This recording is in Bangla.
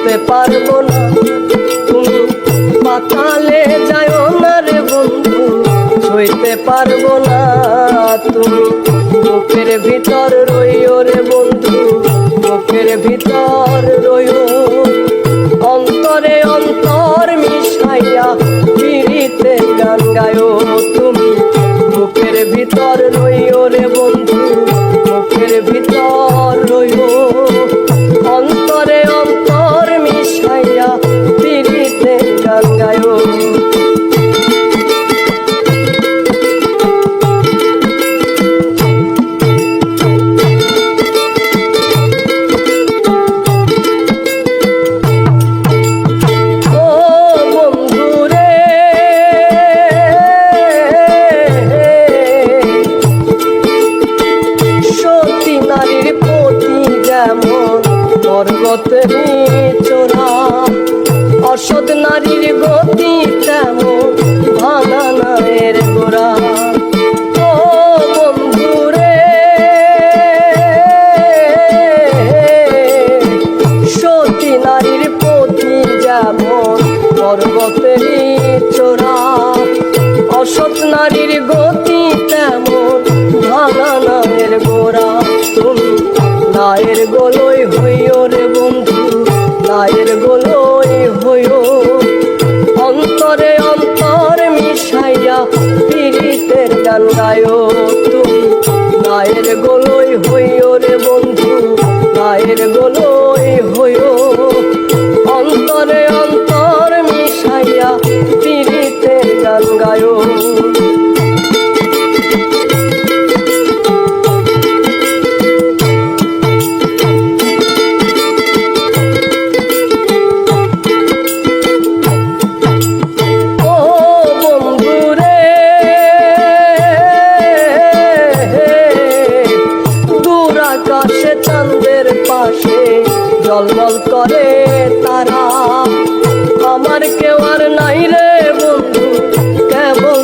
সইতে পারবো না তুমি পাতালে যাও না রে বন্ধু, সইতে পারবো না তুমি বুকের ভিতর রইও রে বন্ধু, বুকের ভিতর রইও। অন্তরে অন্তর মিশাইয়া পিরিতে গান গায়ো তুমি বুকের ভিতর রইও রে বন্ধু, বুকের ভিতর রইও। অন্তরে অন্তর মিশাইয়া পিরিতে গান গায়ো। পর্বতেরই চোরা অসৎ নারীর গতি তেমন ভাঙা নায়ের গোড়া। ও বন্ধুরে সতী নারীর পতি যেমন পর্বতেরই চোরা, অসৎ নারীর গতি তেমন ভাঙা নায়ের গোড়া। তুমি নায়ের গোলই হইও রে বন্ধু, নায়ের গোলই হইও। অন্তরে অন্তর মিশাইয়া পিরিতের গান গায়ো তুমি নায়ের গোলই হইও রে বন্ধু, নায়ের গোলই হইও। অন্তরে অন্তর মিশাইয়া পিরিতের গান গায়ো। চাঁদের পাশে জলমল করে তারা, আমার কেউ আর নাই রে বন্ধু কেবল